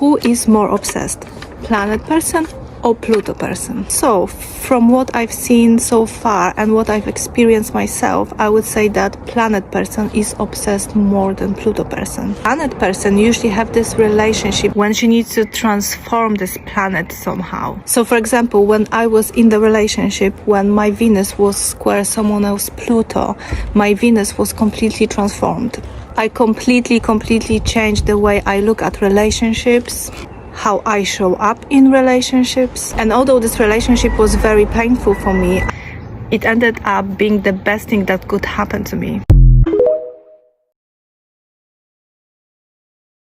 who is more obsessed, planet person or Pluto person? So from what I've seen so far and what I've experienced myself, I would say that planet person is obsessed more than Pluto person. Planet person usually have this relationship when she needs to transform this planet somehow. So for example, when I was in the relationship, when my Venus was square someone else Pluto, my Venus was completely transformed. I completely changed the way I look at relationships, how I show up in relationships. And although this relationship was very painful for me, it ended up being the best thing that could happen to me.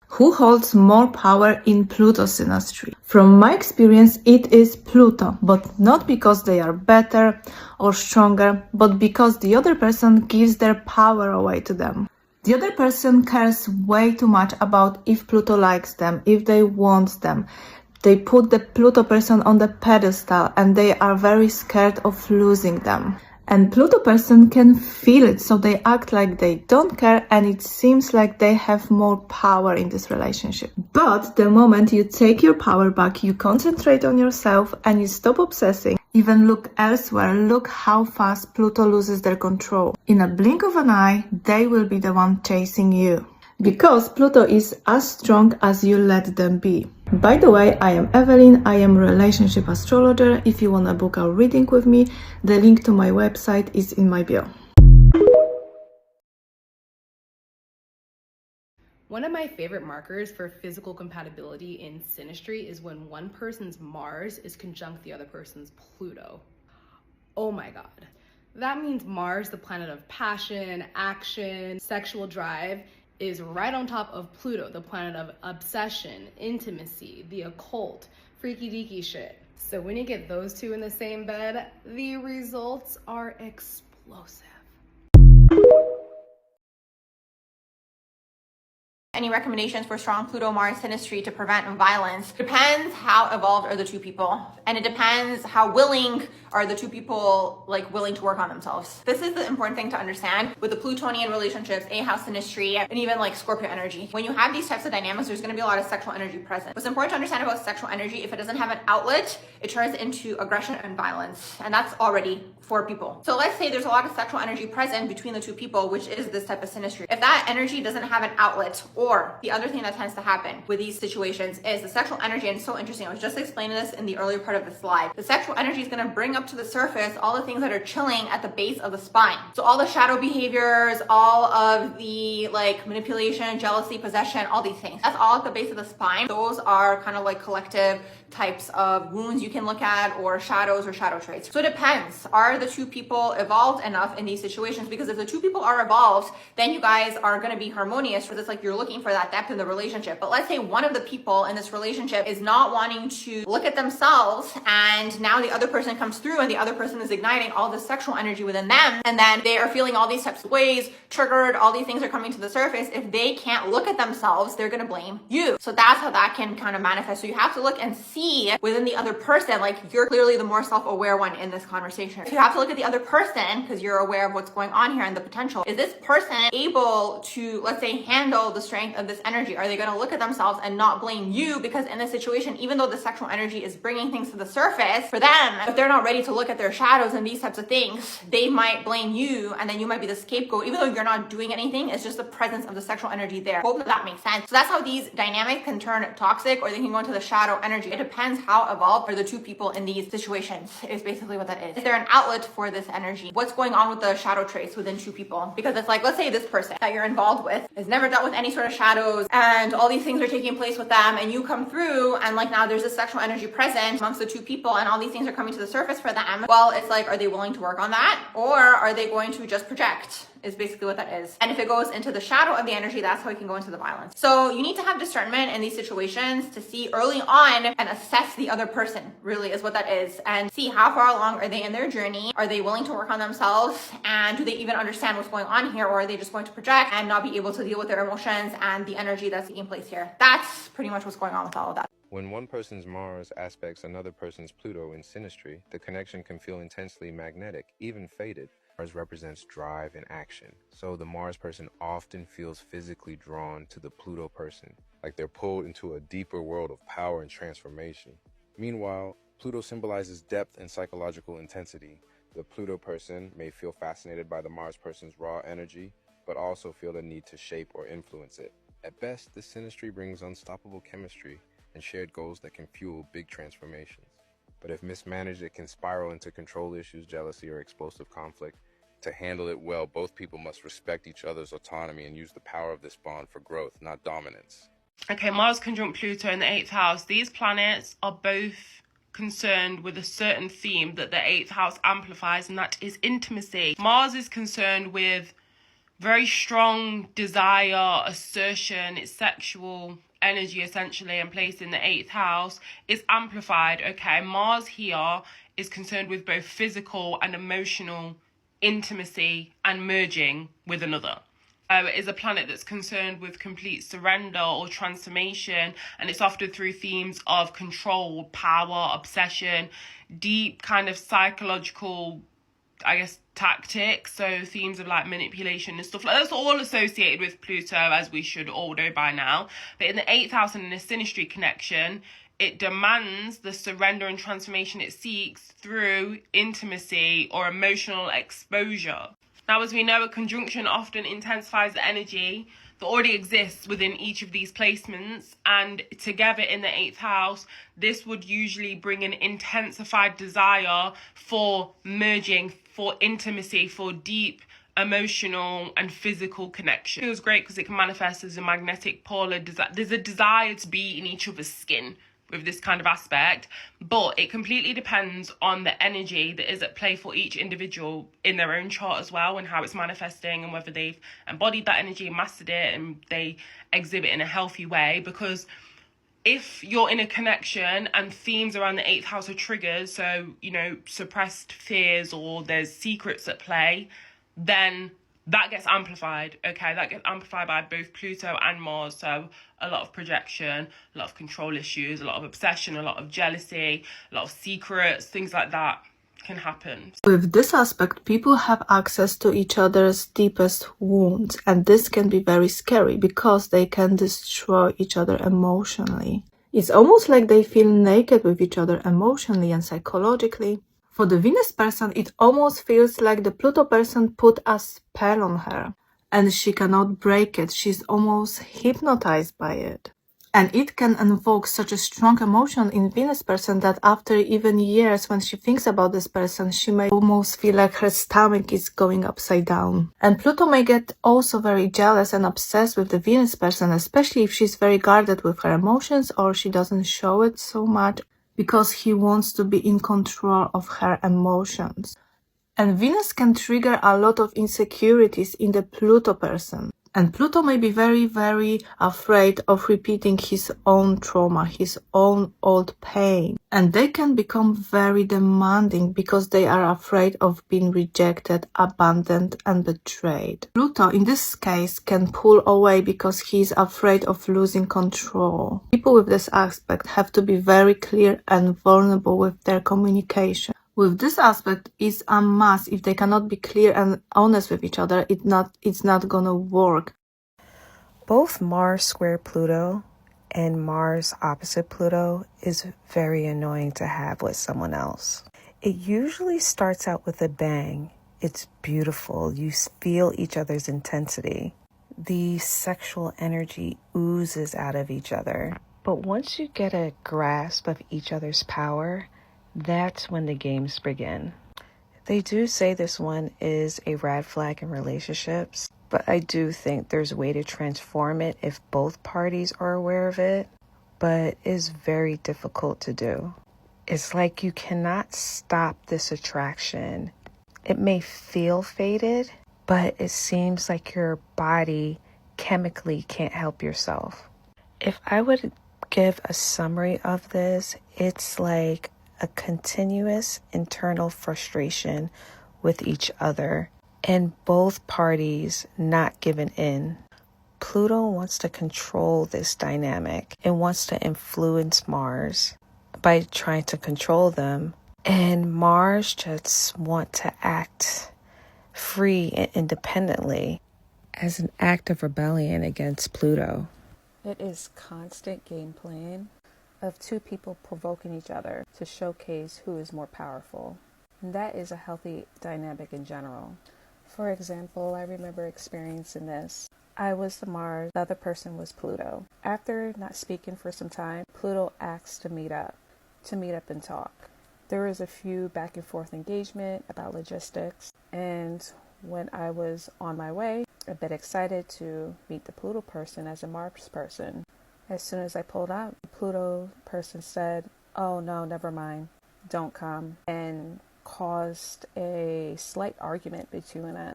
Who holds more power in Pluto synastry? From my experience, it is Pluto, but not because they are better or stronger, but because the other person gives their power away to them. The other person cares way too much about if Pluto likes them, if they want them. They put the Pluto person on the pedestal and they are very scared of losing them. And Pluto person can feel it, so they act like they don't care, and it seems like they have more power in this relationship. But the moment you take your power back, you concentrate on yourself and you stop obsessing, even look elsewhere, look how fast Pluto loses their control. In a blink of an eye, they will be the one chasing you. Because Pluto is as strong as you let them be. By the way, I am Evelyn, I am a relationship astrologer. If you want to book a reading with me, the link to my website is in my bio. One of my favorite markers for physical compatibility in synastry is when one person's Mars is conjunct the other person's Pluto. Oh my God. That means Mars, the planet of passion, action, sexual drive, is right on top of Pluto, the planet of obsession, intimacy, the occult, freaky deaky shit. So when you get those two in the same bed, the results are explosive. Any recommendations for strong Pluto-Mars synastry to prevent violence? Depends how evolved are the two people, and it depends how willing are the two people, willing to work on themselves. This is the important thing to understand with the Plutonian relationships, A-house synastry, and even Scorpio energy. When you have these types of dynamics, there's going to be a lot of sexual energy present. What's important to understand about sexual energy, if it doesn't have an outlet, it turns into aggression and violence, and that's already for people. So let's say there's a lot of sexual energy present between the two people, which is this type of synastry. If that energy doesn't have an outlet, or the other thing that tends to happen with these situations is the sexual energy, and it's so interesting, I was just explaining this in the earlier part of the slide. The sexual energy is going to bring up to the surface all the things that are chilling at the base of the spine. So all the shadow behaviors, all of the manipulation, jealousy, possession, all these things. That's all at the base of the spine. Those are kind of collective types of wounds you can look at, or shadows or shadow traits. So it depends. Are the two people evolved enough in these situations? Because if the two people are evolved, then you guys are going to be harmonious, because it's you're looking for that depth in the relationship. But let's say one of the people in this relationship is not wanting to look at themselves, and now the other person comes through and the other person is igniting all this sexual energy within them, and then they are feeling all these types of ways, triggered, all these things are coming to the surface. If they can't look at themselves, they're going to blame you. So that's how that can kind of manifest. So you have to look and see within the other person, you're clearly the more self-aware one in this conversation. So you have to look at the other person, because you're aware of what's going on here and the potential. Is this person able to, let's say, handle the strength of this energy? Are they going to look at themselves and not blame you? Because in this situation, even though the sexual energy is bringing things to the surface, for them, if they're not ready to look at their shadows and these types of things, they might blame you, and then you might be the scapegoat, even though you're not doing anything. It's just the presence of the sexual energy there. Hope that makes sense. So that's how these dynamics can turn toxic, or they can go into the shadow energy. It depends how evolved are the two people in these situations, is basically what that is. Is there an outlet for this energy? What's going on with the shadow traits within two people? Because it's let's say this person that you're involved with has never dealt with any sort of shadows, and all these things are taking place with them, and you come through, and now there's this sexual energy present amongst the two people, and all these things are coming to the surface for them. Well, it's are they willing to work on that, or are they going to just project? Is basically what that is. And if it goes into the shadow of the energy, that's how it can go into the violence. So you need to have discernment in these situations to see early on and assess the other person, really is what that is, and see how far along are they in their journey. Are they willing to work on themselves, and do they even understand what's going on here, or are they just going to project and not be able to deal with their emotions and the energy that's taking place here? That's pretty much what's going on with all of that. When one person's Mars aspects another person's Pluto in synastry, the connection can feel intensely magnetic, even fated. Mars represents drive and action, so the Mars person often feels physically drawn to the Pluto person. like they're pulled into a deeper world of power and transformation. Meanwhile, Pluto symbolizes depth and psychological intensity. The Pluto person may feel fascinated by the Mars person's raw energy, but also feel the need to shape or influence it. At best, this synastry brings unstoppable chemistry and shared goals that can fuel big transformations. But if mismanaged, it can spiral into control issues, jealousy, or explosive conflict. To handle it well, both people must respect each other's autonomy and use the power of this bond for growth, not dominance. Okay, Mars conjunct Pluto in the 8th house. These planets are both concerned with a certain theme that the 8th house amplifies, and that is intimacy. Mars is concerned with very strong desire, assertion, its sexual energy essentially, and placed in the 8th house is amplified. Okay, Mars here is concerned with both physical and emotional intimacy and merging with another. It is a planet that's concerned with complete surrender or transformation, and it's often through themes of control, power, obsession, deep kind of psychological, I guess, tactics. So themes of like manipulation and stuff like that's all associated with Pluto, as we should all know by now. But in the 8th house and in a synastry connection, it demands the surrender and transformation it seeks through intimacy or emotional exposure. Now, as we know, a conjunction often intensifies the energy that already exists within each of these placements, and together in the 8th house, this would usually bring an intensified desire for merging, for intimacy, for deep emotional and physical connection. It feels great because it can manifest as a magnetic pole. There's a desire to be in each other's skin with this kind of aspect, but it completely depends on the energy that is at play for each individual in their own chart as well, and how it's manifesting and whether they've embodied that energy and mastered it and they exhibit in a healthy way. Because if you're in a connection and themes around the 8th house are triggers, so, you know, suppressed fears or there's secrets at play, then that gets amplified. Okay, that gets amplified by both Pluto and Mars. So a lot of projection, a lot of control issues, a lot of obsession, a lot of jealousy, a lot of secrets, things like that can happen. With this aspect, people have access to each other's deepest wounds, and this can be very scary because they can destroy each other emotionally. It's almost like they feel naked with each other emotionally and psychologically. For the Venus person, it almost feels like the Pluto person put a spell on her, and she cannot break it. She's almost hypnotized by it. And it can invoke such a strong emotion in Venus person that after even years, when she thinks about this person, she may almost feel like her stomach is going upside down. And Pluto may get also very jealous and obsessed with the Venus person, especially if she's very guarded with her emotions or she doesn't show it so much, because he wants to be in control of her emotions. And Venus can trigger a lot of insecurities in the Pluto person. And Pluto may be very, very afraid of repeating his own trauma, his own old pain. And they can become very demanding because they are afraid of being rejected, abandoned, and betrayed. Pluto, in this case, can pull away because he is afraid of losing control. People with this aspect have to be very clear and vulnerable with their communication. With this aspect, it's a must. If they cannot be clear and honest with each other, it's not gonna work. Both Mars square Pluto and Mars opposite Pluto is very annoying to have with someone else. It usually starts out with a bang. It's beautiful. You feel each other's intensity. The sexual energy oozes out of each other. But once you get a grasp of each other's power, that's when the games begin. They do say this one is a red flag in relationships, but I do think there's a way to transform it if both parties are aware of it, but it's very difficult to do. It's like you cannot stop this attraction. It may feel fated, but it seems like your body chemically can't help yourself. If I would give a summary of this, it's like a continuous internal frustration with each other and both parties not giving in. Pluto wants to control this dynamic and wants to influence Mars by trying to control them. And Mars just wants to act free and independently as an act of rebellion against Pluto. It is constant game playing of two people provoking each other to showcase who is more powerful. And that is a healthy dynamic in general. For example, I remember experiencing this. I was the Mars, the other person was Pluto. After not speaking for some time, Pluto asked to meet up and talk. There was a few back and forth engagement about logistics, and when I was on my way, a bit excited to meet the Pluto person as a Mars person. As soon as I pulled out, the Pluto person said, "Oh no, never mind, don't come," and caused a slight argument between us.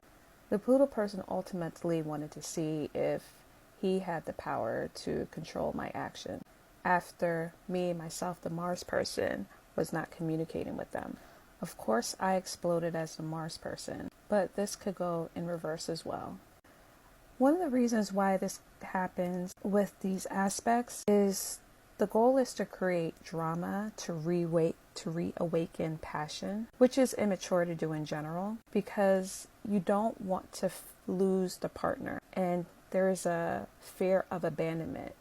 The Pluto person ultimately wanted to see if he had the power to control my action after me, myself, the Mars person, was not communicating with them. Of course, I exploded as the Mars person, but this could go in reverse as well. One of the reasons why this happens with these aspects is the goal is to create drama, to reawaken passion, which is immature to do in general because you don't want to lose the partner and there is a fear of abandonment.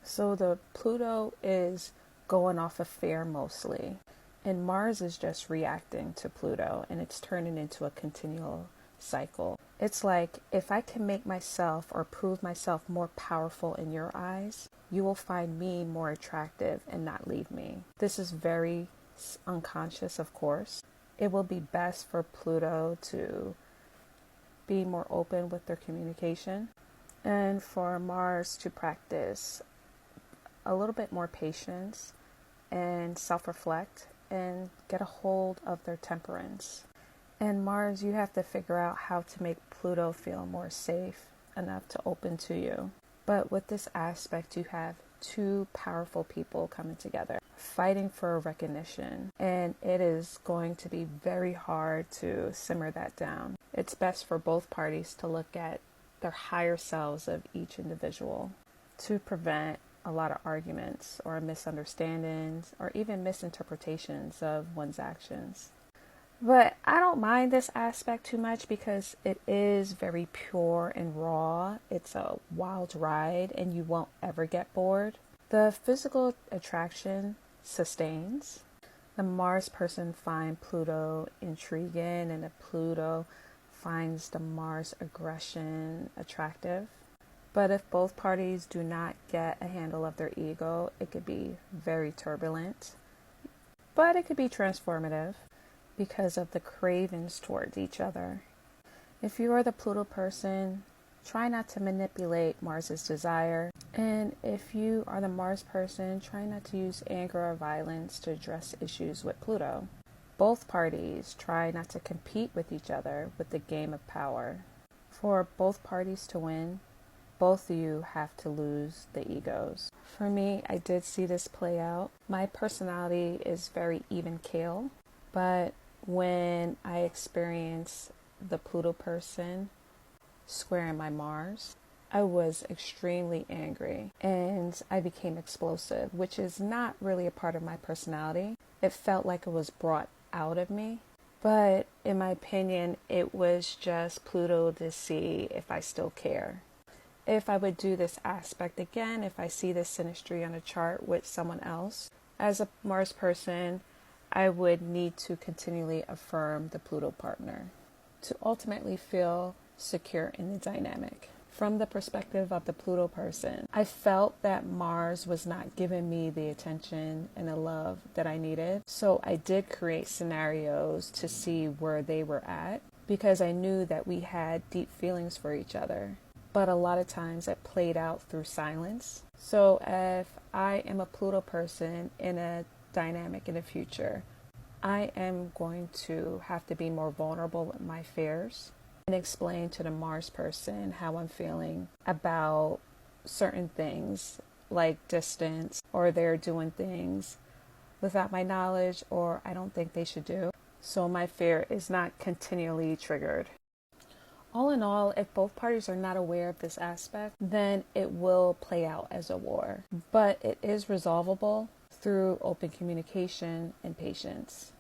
So the Pluto is going off of fear mostly, and Mars is just reacting to Pluto, and it's turning into a continual cycle. It's like, if I can make myself or prove myself more powerful in your eyes, you will find me more attractive and not leave me. This is very unconscious, of course. It will be best for Pluto to be more open with their communication and for Mars to practice a little bit more patience and self-reflect and get a hold of their temperance. And Mars, you have to figure out how to make Pluto feel more safe enough to open to you. But with this aspect, you have two powerful people coming together, fighting for recognition. And it is going to be very hard to simmer that down. It's best for both parties to look at their higher selves of each individual to prevent a lot of arguments or misunderstandings or even misinterpretations of one's actions. But I don't mind this aspect too much because it is very pure and raw. It's a wild ride and you won't ever get bored. The physical attraction sustains. The Mars person finds Pluto intriguing and the Pluto finds the Mars aggression attractive. But if both parties do not get a handle of their ego, it could be very turbulent. But it could be transformative because of the cravings towards each other. If you are the Pluto person, try not to manipulate Mars's desire. And if you are the Mars person, try not to use anger or violence to address issues with Pluto. Both parties try not to compete with each other with the game of power. For both parties to win, both of you have to lose the egos. For me, I did see this play out. My personality is very even keel, but when I experienced the Pluto person squaring my Mars, I was extremely angry and I became explosive, which is not really a part of my personality. It felt like it was brought out of me, but in my opinion, it was just Pluto to see if I still care. If I would do this aspect again, if I see this synastry on a chart with someone else, as a Mars person, I would need to continually affirm the Pluto partner to ultimately feel secure in the dynamic. From the perspective of the Pluto person, I felt that Mars was not giving me the attention and the love that I needed. So I did create scenarios to see where they were at because I knew that we had deep feelings for each other. But a lot of times it played out through silence. So if I am a Pluto person in a dynamic in the future, I am going to have to be more vulnerable with my fears and explain to the Mars person how I'm feeling about certain things like distance, or they're doing things without my knowledge or I don't think they should do. So my fear is not continually triggered. All in all, if both parties are not aware of this aspect, then it will play out as a war. But it is resolvable through open communication and patience.